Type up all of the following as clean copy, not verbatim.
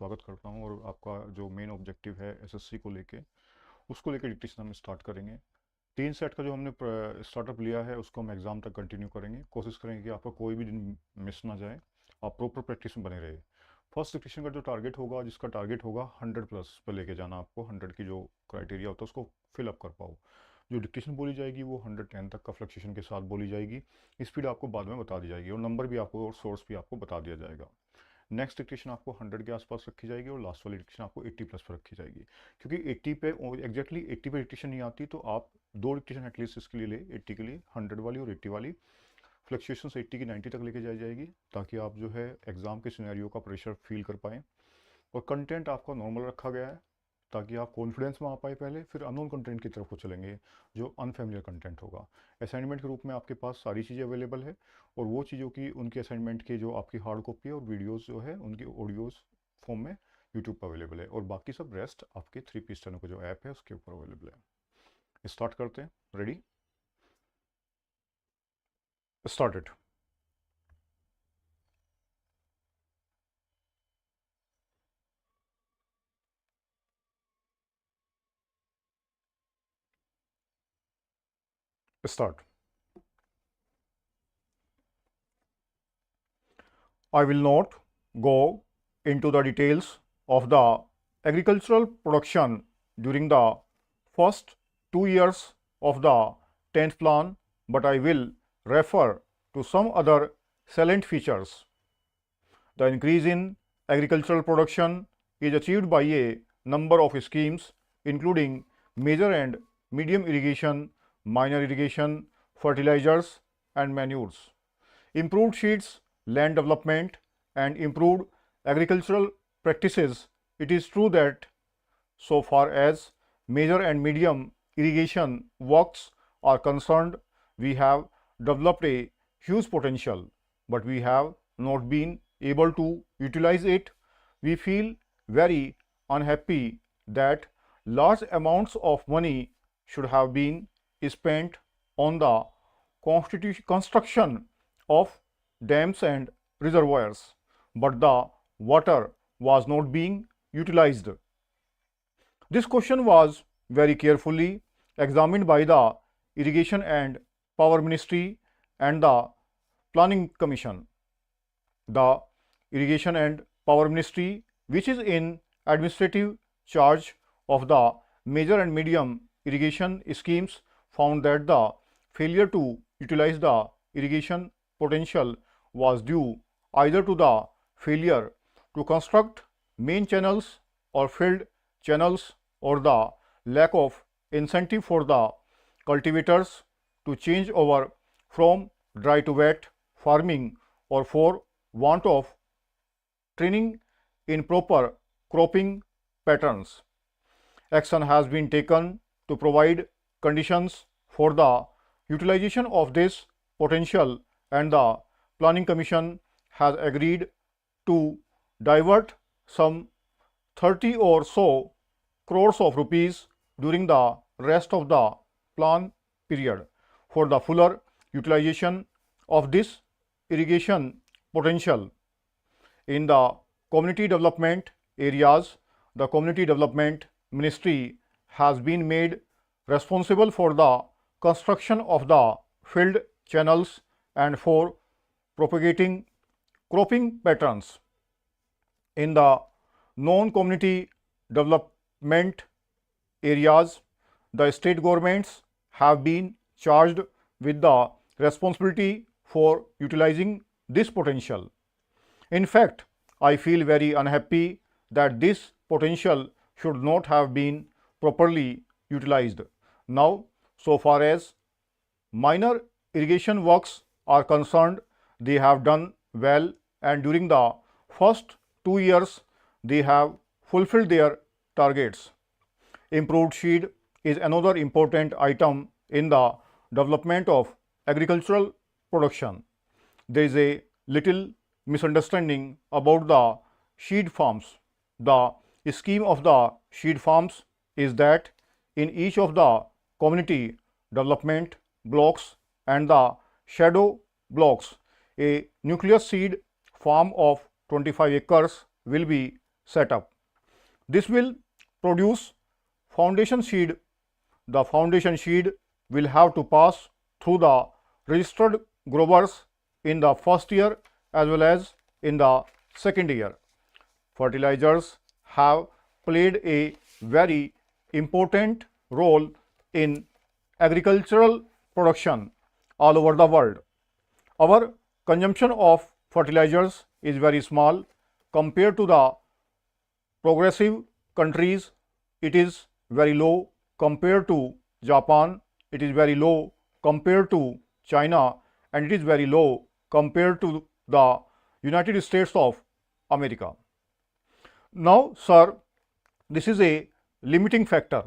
स्वागत करता हूं और आपका जो मेन ऑब्जेक्टिव है एसएससी को लेके उसको लेके डिक्टेशन हम स्टार्ट करेंगे। 3 सेट का जो हमने स्टार्टअप लिया है उसको हम एग्ज़ाम तक कंटिन्यू करेंगे। कोशिश करेंगे कि आपका कोई भी दिन मिस ना जाए, आप प्रॉपर प्रैक्टिस में बने रहे। फर्स्ट डिक्टेशन का जो टारगेट होगा, जिसका टारगेट होगा 100+ पे लेके जाना, आपको 100 की जो क्राइटेरिया होता है उसको फिलअप कर पाओ। जो डिक्टेशन बोली जाएगी वो 110 तक का फ्लक्चुएशन के साथ बोली जाएगी। स्पीड आपको बाद में बता दी जाएगी और नंबर भी आपको और सोर्स भी आपको बता दिया जाएगा। नेक्स्ट डिक्टेशन आपको 100 के आसपास रखी जाएगी और लास्ट वाली डिक्टेशन आपको 80+ पर रखी जाएगी। क्योंकि 80 पे एग्जैक्टली 80 पे डिक्टेशन नहीं आती तो आप 2 डिक्टेशन एटलीस्ट इसके लिए ले, 80 के लिए 100 वाली और 80 वाली। फ्लक्चुएशन 80 की 90 तक लेके जाई जाएगी ताकि आप जो है एग्जाम के सिनेरियो का प्रेशर फील कर पाएँ। और कंटेंट आपका नॉर्मल रखा गया है ताकि आप कॉन्फिडेंस में आ पाए पहले, फिर अननोन कंटेंट की तरफ को चलेंगे जो अनफेमिलियर कंटेंट होगा। असाइनमेंट के रूप में आपके पास सारी चीज़ें अवेलेबल है और वो चीज़ों की उनके असाइनमेंट के जो आपकी हार्ड कॉपी है और वीडियोस जो है उनकी ऑडियोज फॉर्म में यूट्यूब पर अवेलेबल है और बाकी सब रेस्ट आपके 3 स्टैनो का जो ऐप है उसके ऊपर अवेलेबल है। स्टार्ट करते हैं। Ready, started. Start. I will not go into the details of the agricultural production during the first 2 years of the 10th plan, but I will refer to some other salient features. The increase in agricultural production is achieved by a number of schemes, including major and medium irrigation, minor irrigation, fertilizers, and manures. Improved seeds, land development, and improved agricultural practices. It is true that so far as major and medium irrigation works are concerned, we have developed a huge potential, but we have not been able to utilize it. We feel very unhappy that large amounts of money should have been spent on the construction of dams and reservoirs, but the water was not being utilized. This question was very carefully examined by the Irrigation and Power Ministry and the Planning Commission. The Irrigation and Power Ministry, which is in administrative charge of the major and medium irrigation schemes, found that the failure to utilize the irrigation potential was due either to the failure to construct main channels or field channels or the lack of incentive for the cultivators to change over from dry to wet farming or for want of training in proper cropping patterns. Action has been taken to provide conditions for the utilization of this potential, and the Planning Commission has agreed to divert some 30 or so crores of rupees during the rest of the plan period for the fuller utilization of this irrigation potential. In the community development areas, the Community Development Ministry has been made responsible for the construction of the field channels and for propagating cropping patterns. In the non-community development areas, the state governments have been charged with the responsibility for utilizing this potential. In fact, I feel very unhappy that this potential should not have been properly utilized. Now, so far as minor irrigation works are concerned, they have done well, and during the first 2 years, they have fulfilled their targets. Improved seed is another important item in the development of agricultural production. There is a little misunderstanding about the seed farms. The scheme of the seed farms is that in each of the community development blocks and the shadow blocks, a nucleus seed farm of 25 acres will be setup. This will produce foundation seed. The foundation seed will have to pass through the registered growers in the first year as well as in the second year. Fertilizers have played a very important role in agricultural production all over the world. Our consumption of fertilizers is very small compared to the progressive countries. It is very low compared to Japan, it is very low compared to China, and it is very low compared to the United States of America. Now, sir, this is a limiting factor.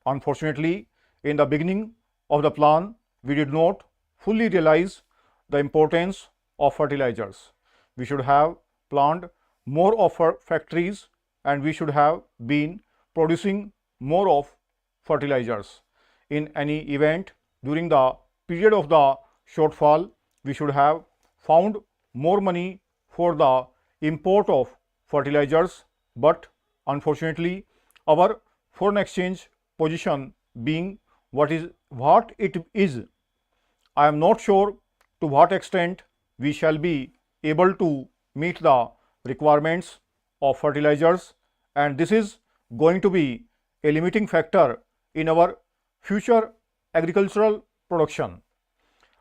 Unfortunately, in the beginning of the plan, we did not fully realize the importance of fertilizers. We should have planned more of our factories and we should have been producing more of fertilizers. In any event, during the period of the shortfall, we should have found more money for the import of fertilizers, but unfortunately, our foreign exchange position being what it is, I am not sure to what extent we shall be able to meet the requirements of fertilizers, and this is going to be a limiting factor in our future agricultural production.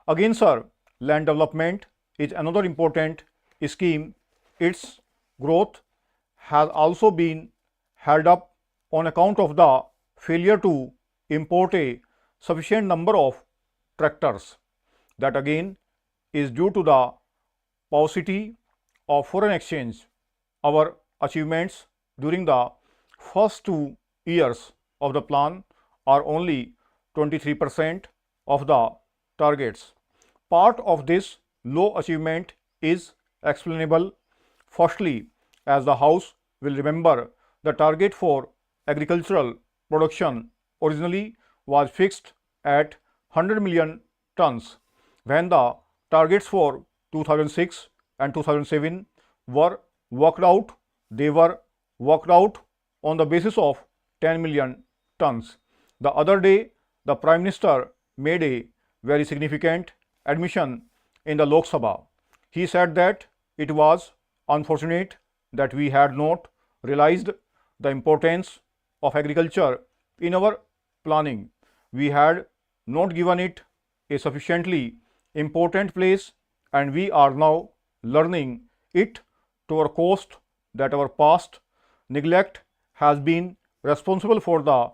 Again, sir, land development is another important scheme. Its growth has also been held up on account of the failure to import a sufficient number of tractors. That again is due to the paucity of foreign exchange. Our achievements during the first 2 years of the plan are only 23% of the targets. Part of this low achievement is explainable. Firstly, as the House will remember, the target for agricultural production originally was fixed at 100 million tons. When the targets for 2006 and 2007 were worked out, they were worked out on the basis of 10 million tons. The other day, the Prime Minister made a very significant admission in the Lok Sabha. He said that it was unfortunate that we had not realized the importance of agriculture in our planning. We had not given it a sufficiently important place, and we are now learning it to our cost that our past neglect has been responsible for the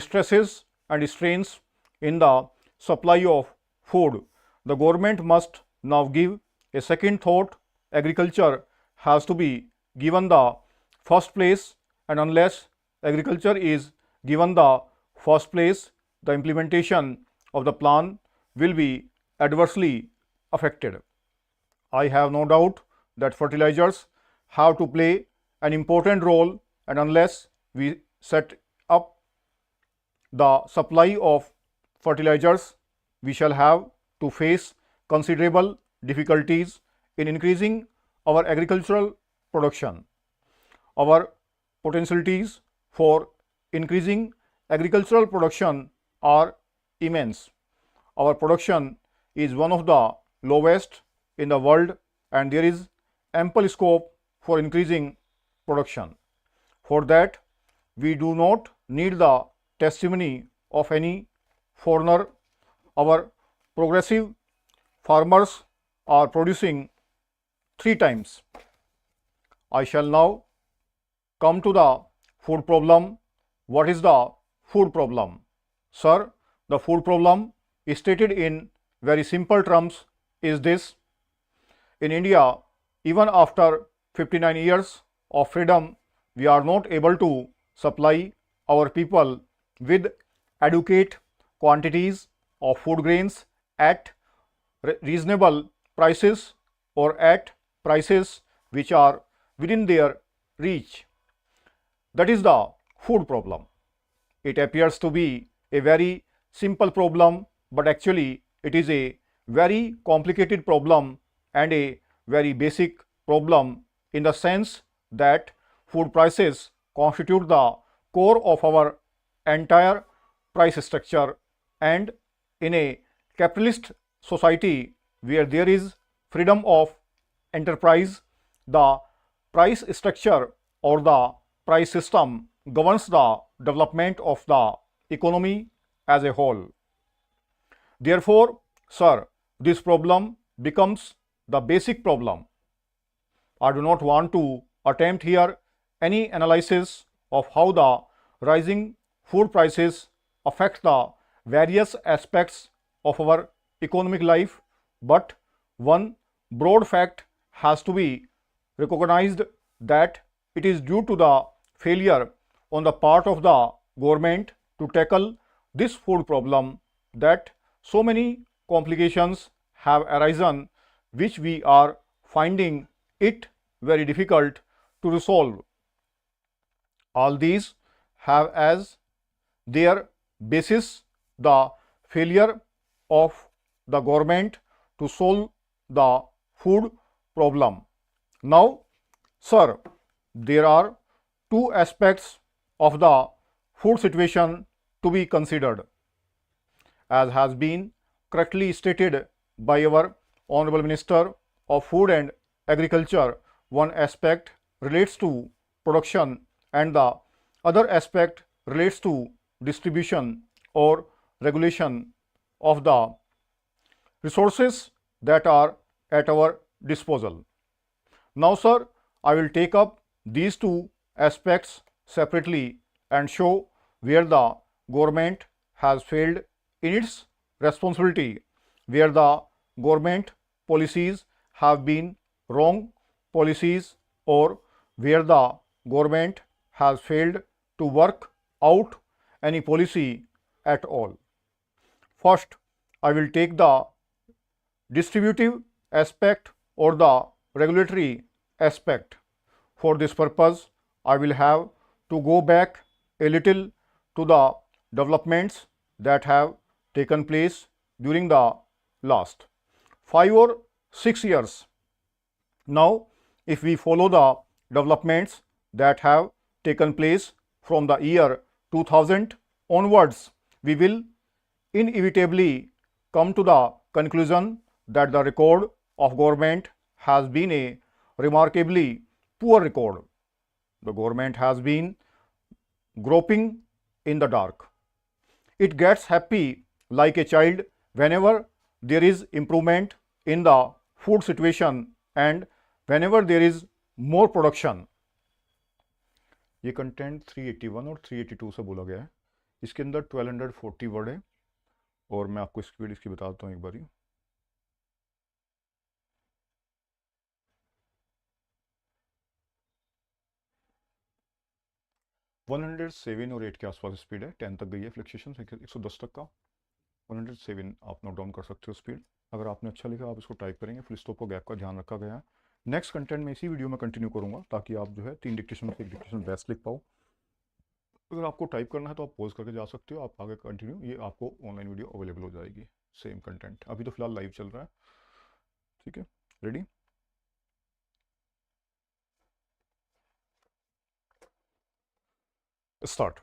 stresses and strains in the supply of food. The government must now give a second thought. Agriculture has to be given the first place, and unless agriculture is given the first place, the implementation of the plan will be adversely affected. I have no doubt that fertilizers have to play an important role, and unless we set up the supply of fertilizers, we shall have to face considerable difficulties in increasing our agricultural production. Our potentialities for increasing agricultural production are immense. Our production is one of the lowest in the world, and there is ample scope for increasing production. For that, we do not need the testimony of any foreigner. Our progressive farmers are producing 3 times. I shall now come to the food problem. What is the food problem? Sir, the food problem is stated in very simple terms is this: in India, even after 59 years of freedom, we are not able to supply our people with adequate quantities of food grains at reasonable prices or at prices which are within their reach. That is the food problem. It appears to be a very simple problem, but actually it is a very complicated problem and a very basic problem, in the sense that food prices constitute the core of our entire price structure, and in a capitalist society where there is freedom of enterprise, the price structure or the price system governs the development of the economy as a whole. Therefore, sir, this problem becomes the basic problem. I do not want to attempt here any analysis of how the rising food prices affect the various aspects of our economic life, but one broad fact has to be recognized, that it is due to the failure on the part of the government to tackle this food problem that so many complications have arisen, which we are finding it very difficult to resolve. All these have as their basis the failure of the government to solve the food problem. Now, sir, there are two aspects of the food situation to be considered. As has been correctly stated by our Honorable Minister of Food and Agriculture, one aspect relates to production and the other aspect relates to distribution or regulation of the resources that are at our disposal. Now, sir, I will take up these two aspects separately and show where the government has failed in its responsibility, where the government policies have been wrong policies, or where the government has failed to work out any policy at all. First, I will take the distributive aspect or the regulatory aspect. For this purpose, I will have to go back a little to the developments that have taken place during the last 5 or 6 years. Now, if we follow the developments that have taken place from the year 2000 onwards, we will inevitably come to the conclusion that the record of government has been a remarkably poor record. The government has been groping in the dark. It gets happy like a child whenever there is improvement in the food situation and whenever there is more production. ये content 381 और 382 से बोला गया है, इसके अंदर 1240 word है और मैं आपको स्पीड इसकी बताता हूँ एक बारी। वन 107 और 8 के आसपास स्पीड है, 10 तक गई है फ्लक्चुएशन, 110 तक का 107 आप नोट डाउन कर सकते हो स्पीड। अगर आपने अच्छा लिखा आप इसको टाइप करेंगे, फुल स्टॉप और गैप का ध्यान रखा गया है। नेक्स्ट कंटेंट में इसी वीडियो में कंटिन्यू करूंगा ताकि आप जो है 3 डिक्टेशन में से 1 डिक्टेशन बेस्ट लिख पाओ। अगर आपको टाइप करना है तो आप पॉज करके जा सकते हो, आप आगे कंटिन्यू, ये आपको ऑनलाइन वीडियो अवेलेबल हो जाएगी सेम कंटेंट। अभी तो फिलहाल लाइव चल रहा है, ठीक है, ready. Start.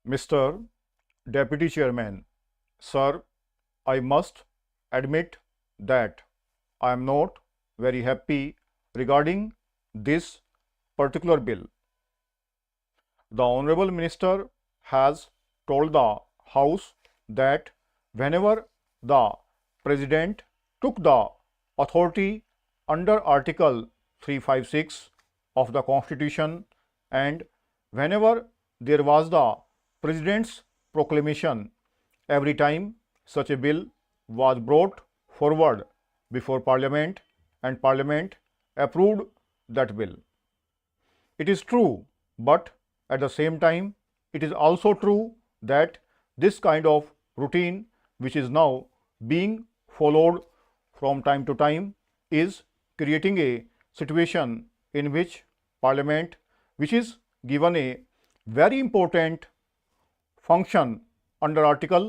Mr. Deputy Chairman, sir, I must admit that I am not very happy regarding this particular bill. The Honorable Minister has told the House that whenever the President took the authority under Article 356 of the Constitution and whenever there was the President's proclamation, every time such a bill was brought forward before Parliament and Parliament approved that bill. It is true, but at the same time, it is also true that this kind of routine, which is now being followed from time to time, is creating a situation in which Parliament, which is given a very important function under Article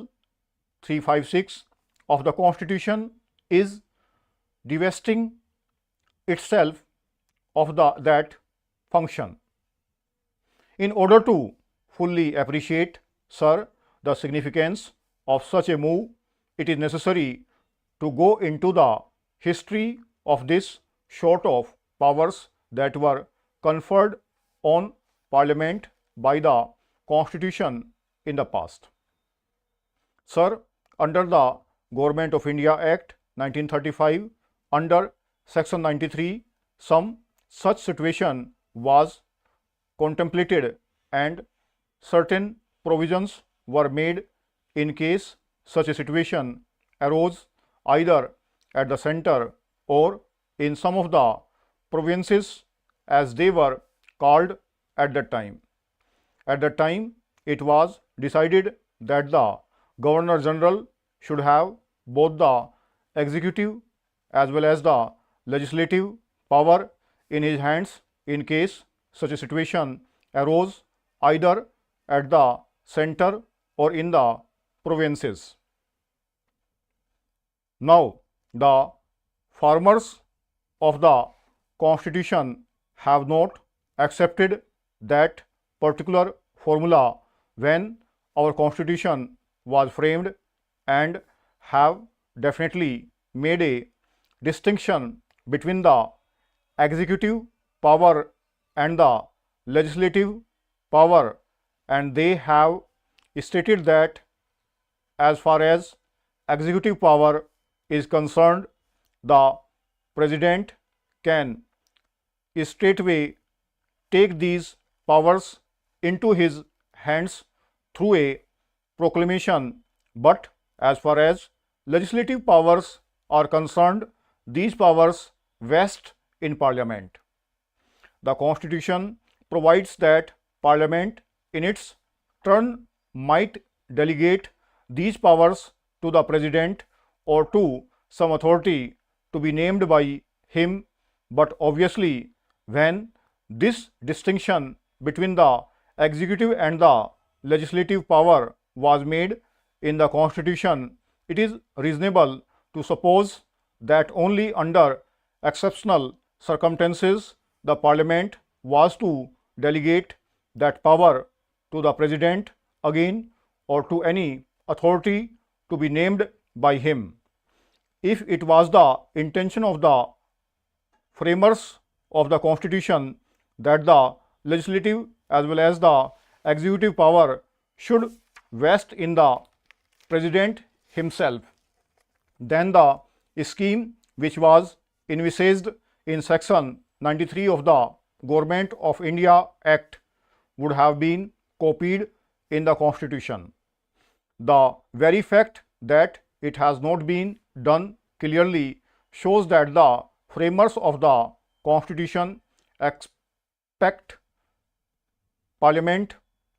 356 of the Constitution, is divesting itself of that function. In order to fully appreciate, sir, the significance of such a move, it is necessary to go into the history of this sort of powers that were conferred on Parliament by the Constitution in the past. Sir, under the Government of India Act 1935, under Section 93, some such situation was contemplated and certain provisions were made in case such a situation arose either at the center or in some of the provinces as they were called at that time. At that time, it was decided that the Governor General should have both the executive as well as the legislative power in his hands in case such a situation arose either at the center or in the provinces. Now, the farmers of the Constitution have not accepted that particular formula when our Constitution was framed and have definitely made a distinction between the executive power and the legislative power, and they have stated that as far as executive power is concerned, the President can straightway take these powers into his hands through a proclamation, but as far as legislative powers are concerned, these powers vest in Parliament. The Constitution provides that Parliament in its turn might delegate these powers to the President or to some authority to be named by him, but obviously when this distinction between the executive and the legislative power was made in the Constitution, it is reasonable to suppose that only under exceptional circumstances the Parliament was to delegate that power to the President again or to any authority to be named by him. If it was the intention of the framers of the Constitution that the legislative as well as the executive power should vest in the President himself, then the scheme which was envisaged in Section 93 of the Government of India Act would have been copied in the Constitution. The very fact that it has not been done clearly shows that the framers of the Constitution expect Parliament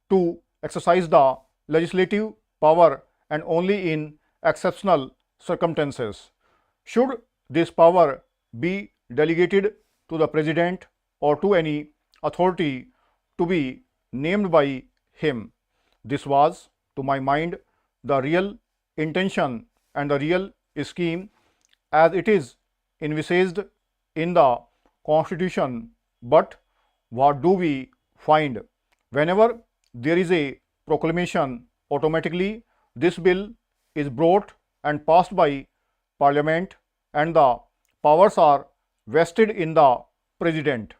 to exercise the legislative power and only in exceptional circumstances. Should this power be delegated to the President or to any authority to be named by him, this was, to my mind, the real intention and the real scheme as it is envisaged in the Constitution. But what do we find? Whenever there is a proclamation, automatically this bill is brought and passed by Parliament and the powers are vested in the President.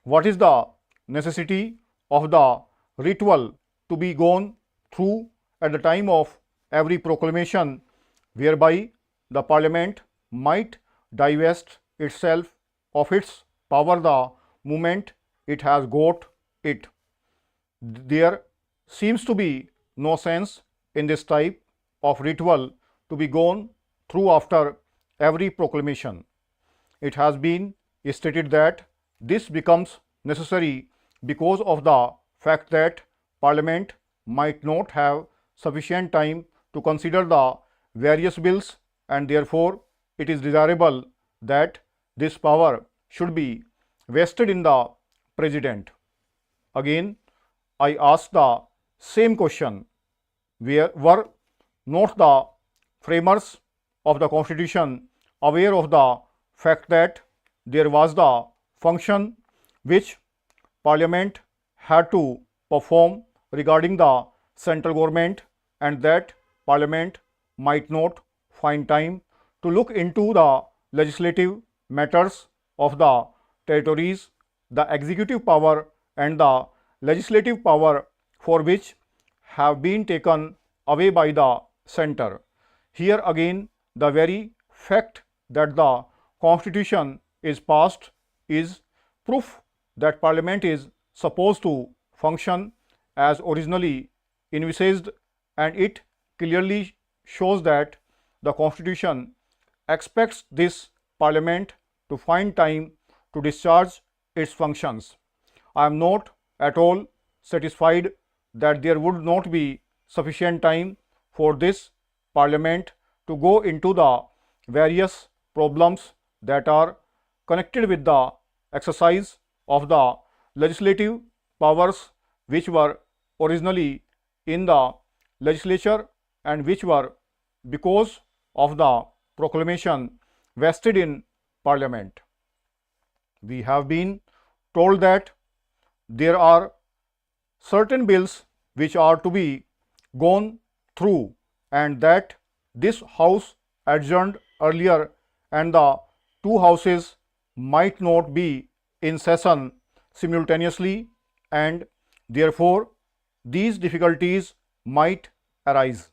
What is the necessity of the ritual to be gone through at the time of every proclamation, whereby the Parliament might divest itself of its power the moment it has got it? There seems to be no sense in this type of ritual to be gone through after every proclamation. It has been stated that this becomes necessary because of the fact that Parliament might not have sufficient time to consider the various bills, and therefore it is desirable that this power should be vested in the President. Again, I ask the same question: were not the framers of the Constitution aware of the fact that there was the function which Parliament had to perform regarding the central government, and that Parliament might not find time to look into the legislative matters of the territories, the executive power and the legislative power for which have been taken away by the center. Here again, the very fact that the constitution is passed is proof that Parliament is supposed to function as originally envisaged, and it clearly shows that the constitution expects this Parliament to find time to discharge its functions. I am not at all satisfied that there would not be sufficient time for this Parliament to go into the various problems that are connected with the exercise of the legislative powers which were originally in the legislature and which were, because of the proclamation, vested in Parliament. We have been told that there are certain bills which are to be gone through, and that this House adjourned earlier and the two houses might not be in session simultaneously, and therefore these difficulties might arise.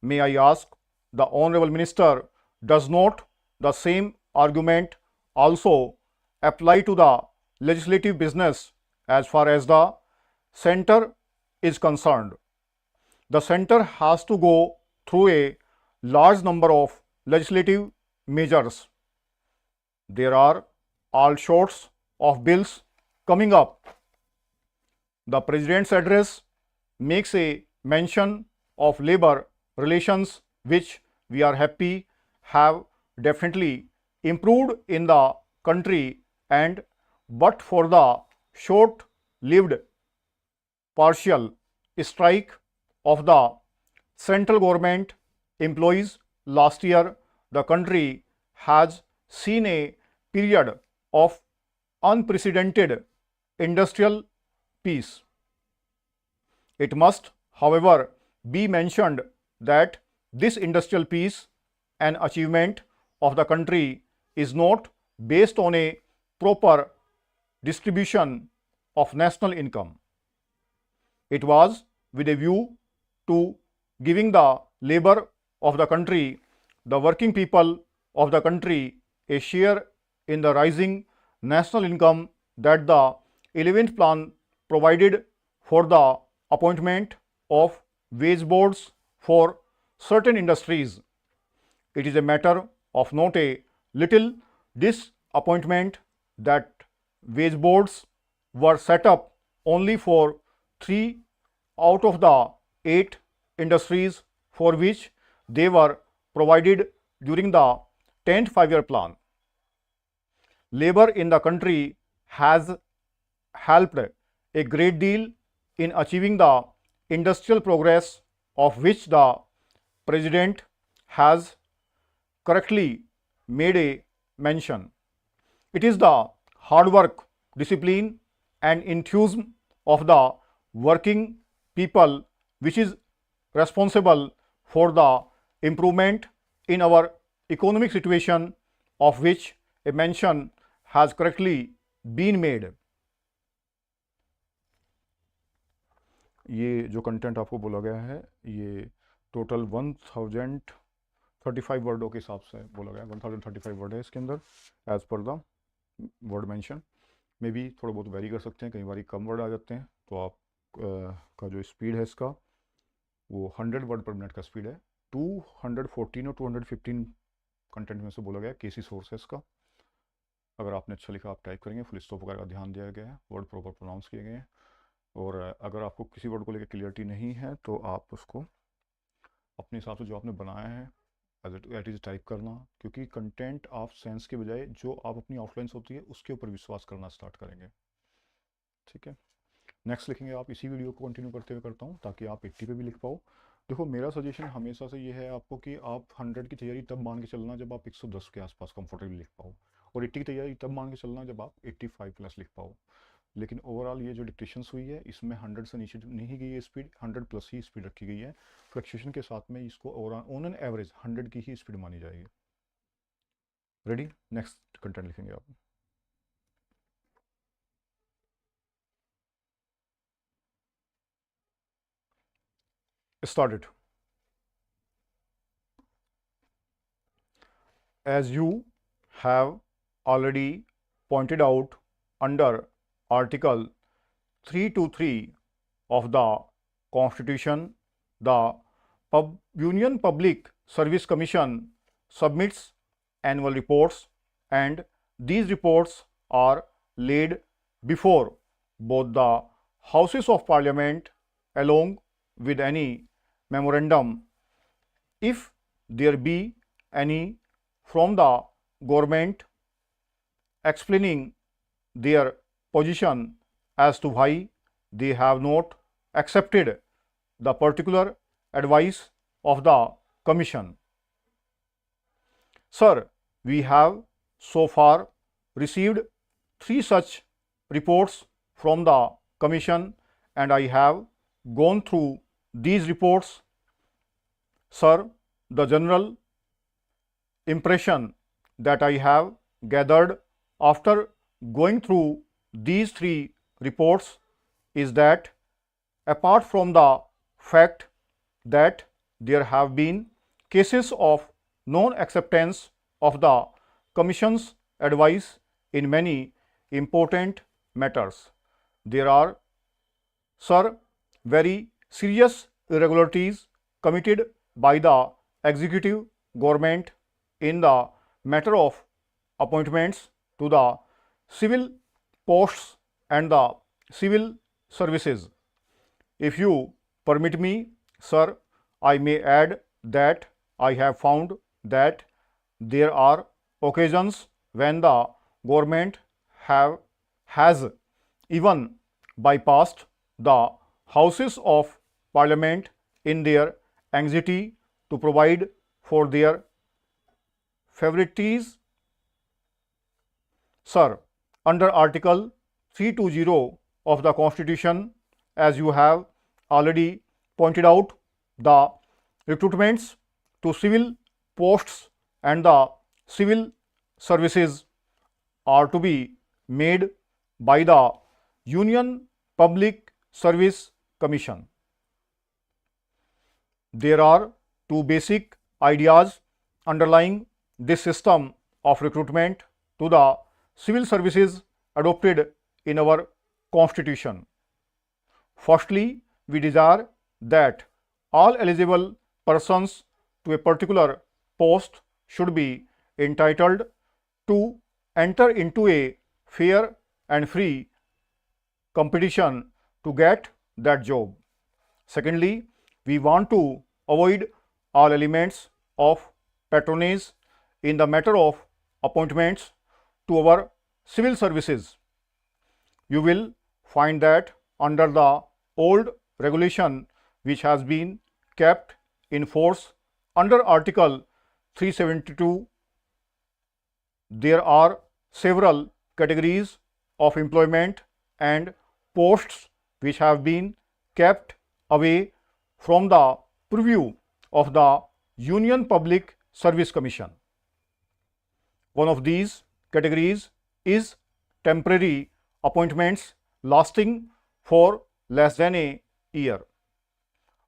May I ask the Honorable Minister, does not the same argument also apply to the legislative business as far as the center is concerned? The center has to go through a large number of legislative measures. There are all sorts of bills coming up. The President's address makes a mention of labor relations, which we are happy have definitely improved in the country, and but for the short-lived partial strike of the central government employees last year, the country has seen a period of unprecedented industrial peace. It must, however, be mentioned that this industrial peace, an achievement of the country, is not based on a proper distribution of national income. It was with a view to giving the labor of the country, the working people of the country, a share in the rising national income, that the 11th plan provided for the appointment of wage boards for certain industries. It is a matter of not a little disappointment that wage boards were set up only for 3 out of the 8 industries for which they were provided during the 10th five-year plan. Labor in the country has helped a great deal in achieving the industrial progress of which the President has correctly made a mention. It is the hard work, discipline and enthusiasm of the working people which is responsible for the improvement in our economic situation, of which a mention has correctly been made. ये जो content आपको बोला गया है, ये total 1035 वर्डों के हिसाब से बोला गया है. 1035 वर्ड है इसके अंदर as per the word mention. में भी थोड़ा बहुत वेरी कर सकते हैं, कई बार कम वर्ड आ जाते हैं, तो आप का जो स्पीड है इसका वो 100 वर्ड पर मिनट का स्पीड है. 214 और 215 कंटेंट में से बोला गया है. केसी सोर्स है इसका. अगर आपने अच्छा लिखा आप टाइप करेंगे, फुल स्टॉप वगैरह का ध्यान दिया गया है, वर्ड प्रॉपर प्रोनाउंस किए गए हैं. और अगर आपको किसी वर्ड को लेकर क्लियरिटी नहीं है तो आप उसको अपने हिसाब से जो आपने बनाया है एज इट इज़ टाइप करना, क्योंकि कंटेंट ऑफ सेंस के बजाय जो आप अपनी आउटलाइंस होती है उसके ऊपर विश्वास करना स्टार्ट करेंगे. ठीक है, नेक्स्ट लिखेंगे आप. इसी वीडियो को कंटिन्यू करते हुए करता हूँ ताकि आप 80 पे भी लिख पाओ देखो, मेरा सजेशन हमेशा से ये है आपको कि आप 100 की तैयारी तब मान के चलना जब आप 110 के आसपास कंफर्टेबली लिख पाओ, और 80 की तैयारी तब मान के चलना जब आप 85 प्लस लिख पाओ। लेकिन ओवरऑल ये जो डिक्टेशंस हुई है इसमें 100 से नीचे नहीं गई है स्पीड, 100 प्लस ही स्पीड रखी गई है। फ्लक्चुएशन के साथ में इसको ओवरऑल ऑन एन एवरेज 100 की ही स्पीड मानी जाएगी। रेडी, नेक्स्ट कंटेंट लिखेंगे आप। Started. As you have already pointed out under Article 323 of the Constitution, the Union Public Service Commission submits annual reports, and these reports are laid before both the Houses of Parliament along with any memorandum, if there be any, from the government explaining their position as to why they have not accepted the particular advice of the Commission. Sir, we have so far received 3 such reports from the Commission, and I have gone through these reports. Sir, the general impression that I have gathered after going through these 3 reports is that, apart from the fact that there have been cases of non-acceptance of the Commission's advice in many important matters, there are, sir, very serious irregularities committed by the executive government in the matter of appointments to the civil posts and the civil services. If you permit me, sir, I may add that I have found that there are occasions when the government has even bypassed the Houses of Parliament in their anxiety to provide for their favorites. Sir, under Article 320 of the Constitution, as you have already pointed out, the recruitments to civil posts and the civil services are to be made by the Union Public Service Commission. There are 2 basic ideas underlying this system of recruitment to the civil services adopted in our Constitution. Firstly, we desire that all eligible persons to a particular post should be entitled to enter into a fair and free competition to get that job. Secondly, we want to avoid all elements of patronage in the matter of appointments to our civil services. You will find that under the old regulation, which has been kept in force under Article 372, there are several categories of employment and posts which have been kept away from the purview of the Union Public Service Commission. One of these categories is temporary appointments lasting for less than a year.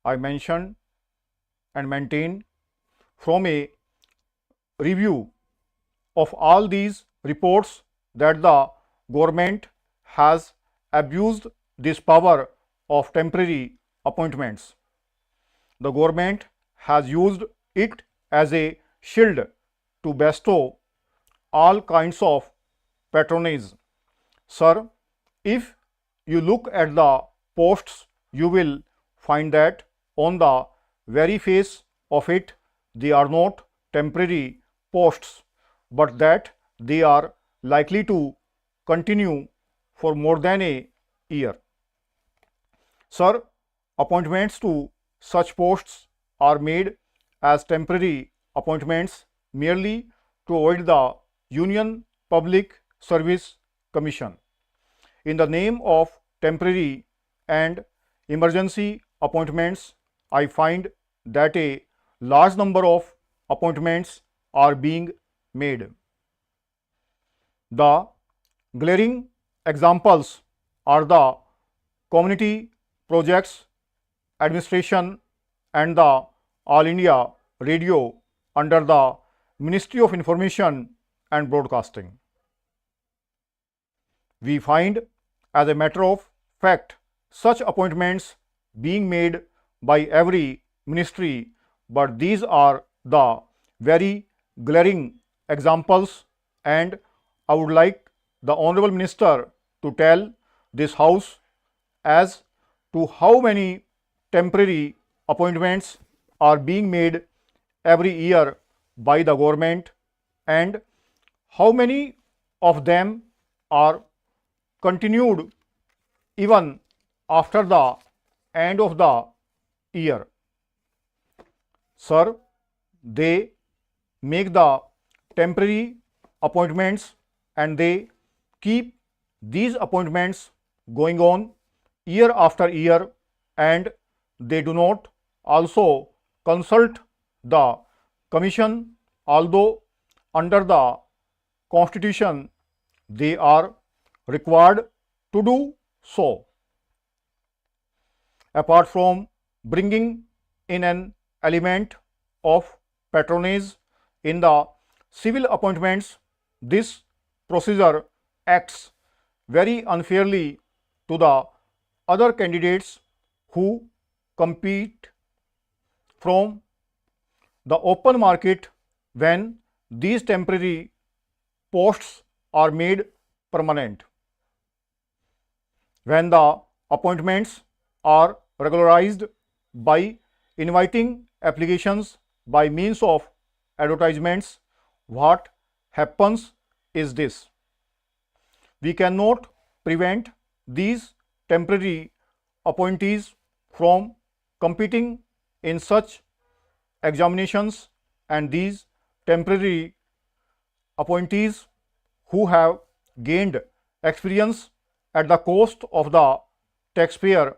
I mentioned and maintain from a review of all these reports that the government has abused this power of temporary appointments. The government has used it as a shield to bestow all kinds of patronage. Sir, if you look at the posts, you will find that on the very face of it, they are not temporary posts, but that they are likely to continue for more than a year. Sir, appointments to such posts are made as temporary appointments merely to avoid the Union Public Service Commission. In the name of temporary and emergency appointments, I find that a large number of appointments are being made. The glaring examples are the Community Projects Administration and the All India Radio under the Ministry of Information and Broadcasting. We find, as a matter of fact, such appointments being made by every ministry, but these are the very glaring examples, and I would like the Honorable Minister to tell this House as to how many temporary appointments are being made every year by the government and how many of them are continued even after the end of the year. Sir, they make the temporary appointments and they keep these appointments going on year after year, and they do not also consult the commission, although under the constitution they are required to do so. Apart from bringing in an element of patronage in the civil appointments, this procedure acts very unfairly to the other candidates who compete from the open market when these temporary posts are made permanent. When the appointments are regularized by inviting applications by means of advertisements, what happens is this: we cannot prevent these temporary appointees from competing in such examinations, and these temporary appointees who have gained experience at the cost of the taxpayer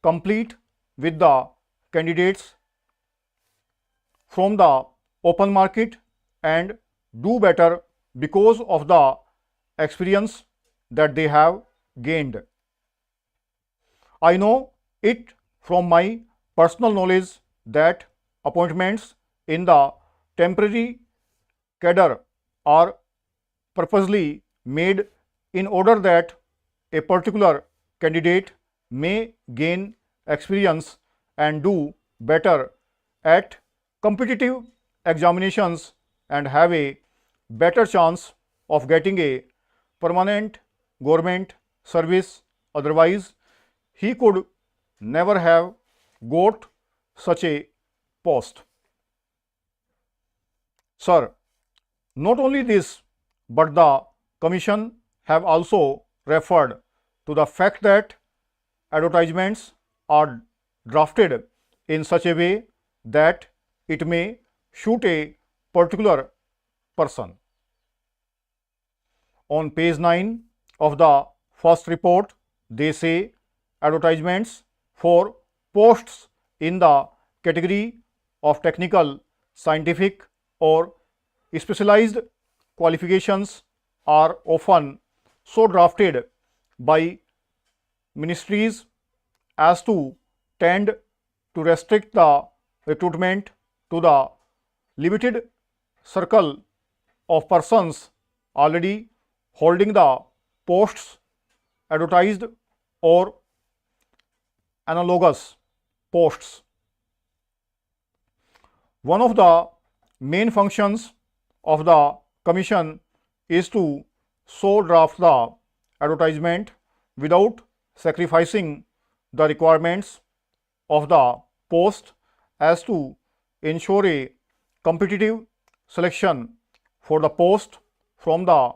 compete with the candidates from the open market and do better because of the experience that they have gained. I know it from my personal knowledge that appointments in the temporary cadre are purposely made in order that a particular candidate may gain experience and do better at competitive examinations and have a better chance of getting a permanent government service. Otherwise, he could never have got such a post. Sir, not only this, but the Commission have also referred to the fact that advertisements are drafted in such a way that it may suit a particular person. On page 9 of the first report, they say advertisements for posts in the category of technical, scientific or specialized qualifications are often so drafted by ministries as to tend to restrict the recruitment to the limited circle of persons already holding the posts advertised or analogous posts. One of the main functions of the Commission is to so draft the advertisement without sacrificing the requirements of the post as to ensure a competitive selection for the post from the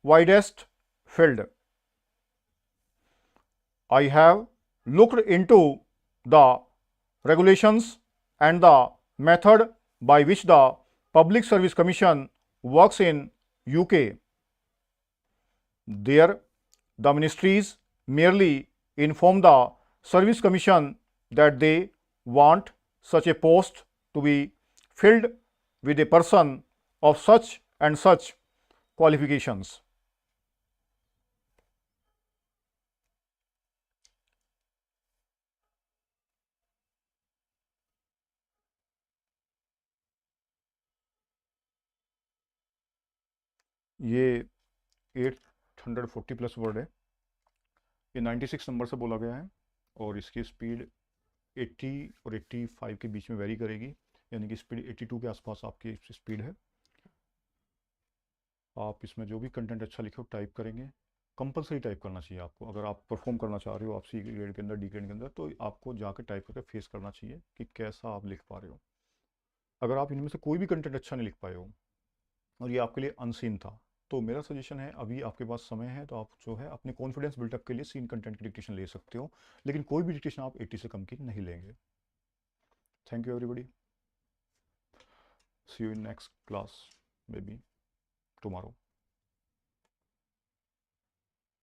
widest field. I have looked into the regulations and the method by which the Public Service Commission works in UK. There, the ministries merely inform the Service Commission that they want such a post to be filled with a person of such and such qualifications. ये 840 plus word है, ये 96 number से बोला गया है और इसकी speed 80 और 85 के बीच में वेरी करेगी, यानी कि स्पीड 82 के आसपास आपकी स्पीड है। आप इसमें जो भी कंटेंट अच्छा लिखे हो टाइप करेंगे, कंपलसरी टाइप करना चाहिए आपको। अगर आप परफॉर्म करना चाह रहे हो आप सी ग्रेड के अंदर, डी ग्रेड के अंदर, तो आपको जाकर टाइप करके फेस करना चाहिए कि कैसा आप लिख पा रहे हो। अगर आप इनमें से कोई भी कंटेंट अच्छा नहीं लिख पाए हो और ये आपके लिए अनसीन था, तो मेरा सजेशन है अभी आपके पास समय है, तो आप जो है अपने कॉन्फिडेंस बिल्डअप के लिए सीन कंटेंट की डिक्टेशन ले सकते हो, लेकिन कोई भी डिक्टेशन आप 80 से कम की नहीं लेंगे। Thank you everybody, see you in next class, maybe tomorrow.